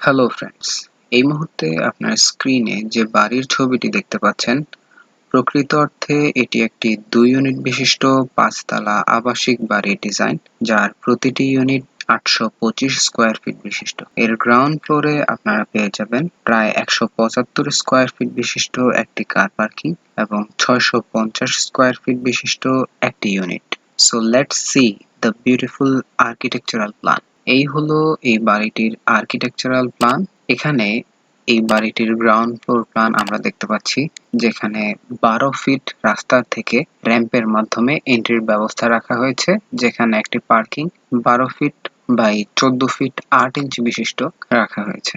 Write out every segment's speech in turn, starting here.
Hello friends, এই মুহূর্তে আপনার স্ক্রিনে যে বাড়ির ছবিটি দেখতে পাচ্ছেন, প্রকৃত অর্থে এটি একটি ২ ইউনিট বিশিষ্ট ৫ তলা আবাসিক বাড়ির ডিজাইন, যার প্রতিটি ইউনিট ৮২৫ স্কোয়ার ফিট বিশিষ্ট। এর গ্রাউন্ড ফ্লোরে আপনারা পেয়ে যাবেন প্রায় ১৭৫ স্কোয়ার ফিট বিশিষ্ট একটি কার পার্কিং এবং ৬৫০ স্কোয়ার ফিট বিশিষ্ট একটি unit. So let's see the beautiful architectural plan. এই হলো এই বাড়িটির আর্কিটেকচারাল প্ল্যান। এখানে এই বাড়িটির গ্রাউন্ড ফ্লোর প্ল্যান আমরা দেখতে পাচ্ছি, যেখানে ১২ ফিট রাস্তা থেকে র্যাম্পের মাধ্যমে এন্ট্রির ব্যবস্থা রাখা হয়েছে, যেখানে একটি পার্কিং ১২ ফিট বাই ১৪ ফিট ৮ ইঞ্চি বিশিষ্ট রাখা হয়েছে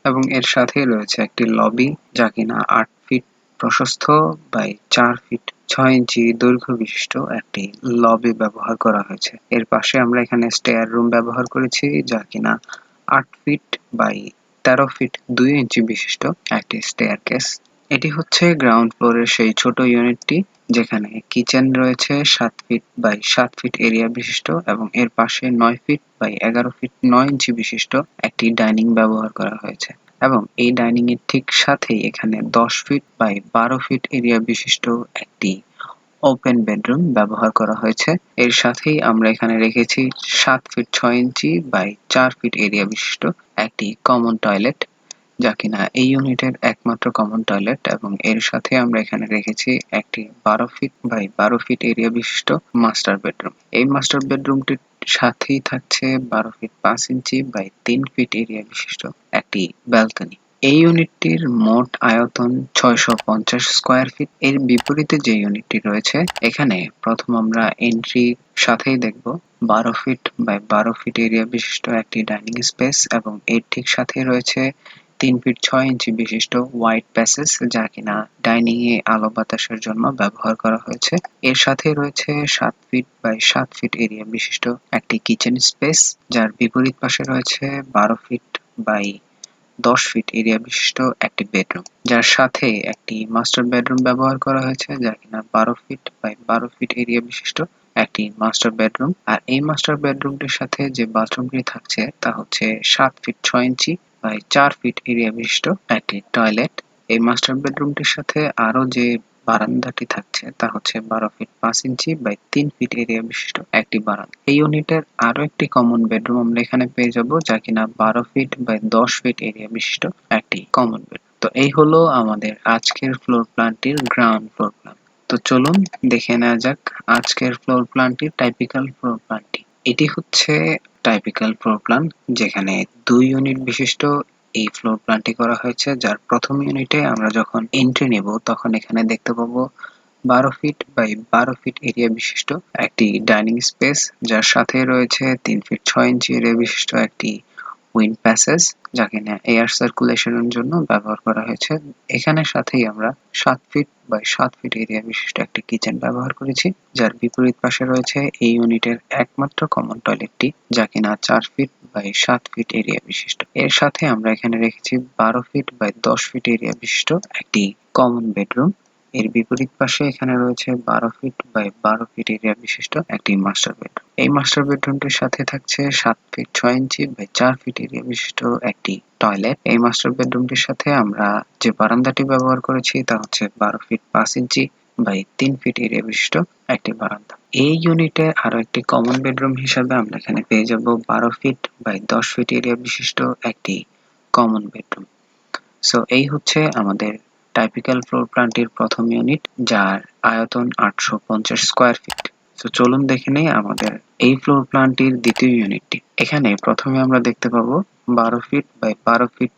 এবং এর সাথেই রয়েছে একটি লবি, যা কিনা ৮ ফিট প্রশস্ত বাই ৪ ফিট ৬ ইঞ্চি দৈর্ঘ্য বিশিষ্ট একটি লবি ব্যবহার করা হয়েছে। এর পাশে আমরা এখানে স্টেয়ার রুম ব্যবহার করেছি, যা কিনা ৮ ফিট বাই ১৩ ফিট ২ ইঞ্চি বিশিষ্ট একটি স্টেয়ারকেস। এটি হচ্ছে গ্রাউন্ড ফ্লোরের সেই ছোট ইউনিটটি, যেখানে কিচেন রয়েছে ৭ ফিট বাই ৭ ফিট এরিয়া বিশিষ্ট এবং এর পাশে ৯ ফিট বাই ১১ ফিট ৯ ইঞ্চি বিশিষ্ট একটি ডাইনিং ব্যবহার করা হয়েছে এবং এই ডাইনিং এর ঠিক সাথেই এখানে ১০ ফিট বাই ১২ ফিট এরিয়া বিশিষ্ট একটি ওপেন বেডরুম ব্যবহার করা হয়েছে। এর সাথেই আমরা এখানে রেখেছি ৭ feet ৬ inch by ৪ feet area বিশিষ্ট একটি কমন টয়লেট, যা কিনা এই ইউনিটের একমাত্র কমন টয়লেট এবং এর সাথে আমরা এখানে রেখেছি একটি ১২ ফিট বাই ১২ ফিট এরিয়া বিশিষ্ট মাস্টার বেডরুম। এই মাস্টার বেডরুমটির সাথেই থাকছে ১২ feet ৫ inch by ৩ feet area বিশিষ্ট একটি ব্যালকনি। এই ইউনিটটির মোট আয়তন ৬৫০ স্কোয়ার ফিট। এর বিপরীতে যে ইউনিটটি রয়েছে, এখানে প্রথম আমরা এন্ট্রি সাথেই দেখব ১২ ফিট বাই ১২ ফিট এরিয়া বিশিষ্ট একটি ডাইনিং স্পেস এবং এর ঠিক সাথেই রয়েছে ৩ ফিট ৬ ইঞ্চি বিশিষ্ট হোয়াইট প্যাসেজ, যা কিনা ডাইনিং এ আলো বাতাসের জন্য ব্যবহার করা হয়েছে। এর সাথে রয়েছে ৭ ফিট বাই ৭ ফিট এরিয়া বিশিষ্ট একটি কিচেন স্পেস, যার বিপরীত পাশে রয়েছে ১২ ফিট বাই ১০ ফিট এরিয়া বিশিষ্ট একটি বেডরুম, যার সাথে একটি মাস্টার বেডরুম ব্যবহার করা হয়েছে, যা কিনা ১২ ফিট বাই ১২ ফিট এরিয়া বিশিষ্ট একটি মাস্টার বেডরুম। আর এই মাস্টার বেডরুমটির সাথে যে বাথরুমটি থাকছে তা হচ্ছে ৭ feet ৬ inch by ৪ feet area বিশিষ্ট একটি টয়লেট। এই মাস্টার বেডরুমটির সাথে আরো যে বারান্দাটি থাকছে তা হচ্ছে ১২ feet ৫ inch by ৩ feet area বিশিষ্ট একটি বারান্দা। এই ইউনিটের আরো একটি কমন বেডরুম আমরা এখানে পেয়ে যাব, যা কিনা ১২ ফিট বাই ১০ ফিট এরিয়া বিশিষ্ট একটি কমন বেড। তো এই হলো আমাদের আজকের ফ্লোর প্ল্যানটির গ্রাউন্ড ফ্লোর প্ল্যান। তো চলুন দেখে নেওয়া যাক আজকের ফ্লোর প্ল্যানটির টাইপিক্যাল ফ্লোর প্ল্যানটি। এটি হচ্ছে টাইপিক্যাল ফ্লোর প্ল্যান, যেখানে ২ ইউনিট বিশিষ্ট এই ফ্লোর প্ল্যানটি করা হয়েছে, যার প্রথম ইউনিটে আমরা যখন এন্ট্রি নেব তখন এখানে দেখতে পাবো ১২ ফিট বাই ১২ ফিট এরিয়া বিশিষ্ট একটি ডাইনিং স্পেস, যার সাথে রয়েছে ৩ ফিট ৬ ইঞ্চি এরিয়া বিশিষ্ট একটি উইন্ড প্যাসেজ, যা কিনা এয়ার সার্কুলেশনের জন্য ব্যবহার করা হয়েছে। এখানে সাথেই আমরা ৭ ফিট বাই ৭ ফিট এরিয়া বিশিষ্ট একটি কিচেন ব্যবহার করেছি, যার বিপরীত পাশে রয়েছে এই ইউনিটের একমাত্র কমন টয়লেটটি, যা কিনা ৪ ফিট বাই ৭ ফিট এরিয়া বিশিষ্ট। এর সাথে আমরা এখানে রেখেছি ১২ ফিট বাই ১০ ফিট এরিয়া বিশিষ্ট একটি কমন বেডরুম। এর বিপরীত পাশে এখানে রয়েছে ১২ ফিট বাই ১২ ফিট এরিয়া বিশিষ্ট একটি মাস্টার বেডরুম। এই মাস্টার বেডরুমটির সাথে থাকছে ৭ feet ৬ inch by ৪ feet area বিশিষ্ট একটি টয়লেট। এই মাস্টার বেডরুমটির সাথে আমরা যে বারান্দাটি ব্যবহার করেছি তা হচ্ছে ১২ feet ৫ inch by ৩ feet area বিশিষ্ট একটি বারান্দা। এই ইউনিটে আরো একটি কমন বেডরুম হিসাবে আমরা এখানে পেয়ে যাব ১২ ফিট বাই ১০ ফিট এরিয়া বিশিষ্ট একটি কমন বেডরুম। সো এই হচ্ছে আমাদের টাইপিক্যাল ফ্লোর প্ল্যানটির প্রথম ইউনিট, যার আয়তন ৮৫০ স্কোয়ার ফিট। তো চলুন দেখে নেই আমাদের এই ফ্লোর প্ল্যানটির দ্বিতীয় ইউনিটটি। এখানে প্রথমে আমরা দেখতে পাবো ১২ ফিট বাই ১২ ফিট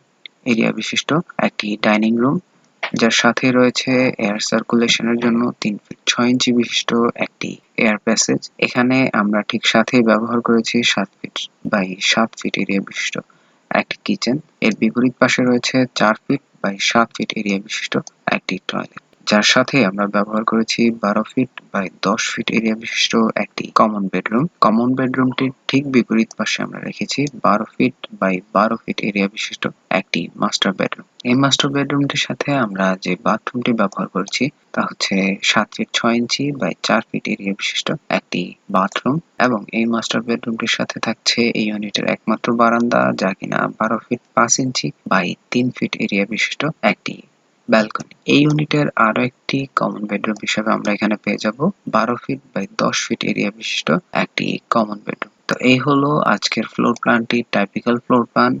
এরিয়া বিশিষ্ট একটি ডাইনিং রুম, যার সাথে রয়েছে এয়ার সার্কুলেশনের জন্য ৩ ফিট ৬ ইঞ্চি বিশিষ্ট একটি এয়ার প্যাসেজ। এখানে আমরা ঠিক সাথেই ব্যবহার করেছি ৭ ফিট বাই ৭ ফিট এরিয়া বিশিষ্ট একটি কিচেন। এর বিপরীত পাশে রয়েছে ৪ ফিট বাই ৭ ফিট এরিয়া বিশিষ্ট একটি টয়লেট। যার সাথে আমরা ব্যবহার করেছি 12 ফিট বাই 10 ফিট এরিয়া বিশিষ্ট একটি কমন বেডরুম। কমন বেডরুমটির ঠিক বিপরীত পাশে আমরা রেখেছি 12 ফিট বাই 12 ফিট এরিয়া বিশিষ্ট একটি মাস্টার বেডরুম। এই মাস্টার বেডরুমটির সাথে আমরা যে বাথরুমটি ব্যবহার করেছি তা হচ্ছে 7 feet 6 inch by 4 feet area বিশিষ্ট একটি বাথরুম, এবং এই মাস্টার বেডরুমটির সাথে থাকছে এই ইউনিটের একমাত্র বারান্দা, যা কিনা 12 feet 5 inch by 3 feet area বিশিষ্ট একটি ব্যালকনি। এই ইউনিটের আরো একটি কমন বেডরুম হিসেবে আমরা এখানে পেয়ে যাব 12 ফিট বাই 10 ফিট এরিয়া বিশিষ্ট একটি কমন বেডরুম। তো এই হলো আজকের ফ্লোর প্ল্যানটি, টাইপিক্যাল ফ্লোর প্ল্যান।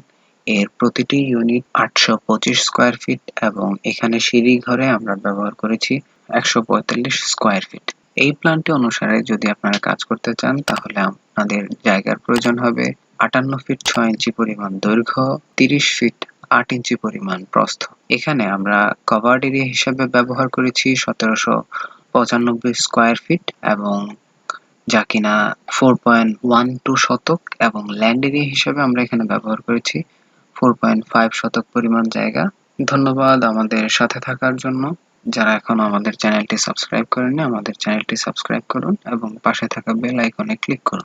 এর প্রতিটি ইউনিট 825 স্কয়ার ফিট এবং এখানে সিঁড়ি ঘরে আমরা ব্যবহার করেছি 145 স্কয়ার ফিট। এই প্ল্যানটি অনুসারে যদি আপনারা কাজ করতে চান তাহলে আপনাদের জায়গার প্রয়োজন হবে 58 ফিট 6 ইঞ্চি পরিমাণ দৈর্ঘ্য, 30 ফিট 8 ইঞ্চি পরিমাণ প্রস্থ। এখানে আমরা কভারড এরিয়া হিসেবে ব্যবহার করেছি 1795 স্কয়ার ফিট, এবং যা কিনা 4.12 শতক, এবং ল্যান্ড এরিয়া হিসেবে আমরা এখানে ব্যবহার করেছি 4.5 শতক পরিমাণ জায়গা। ধন্যবাদ আমাদের সাথে থাকার জন্য। যারা এখনো আমাদের চ্যানেলটি সাবস্ক্রাইব করেননি, আমাদের চ্যানেলটি সাবস্ক্রাইব করুন এবং পাশে থাকা বেল আইকনে ক্লিক করুন।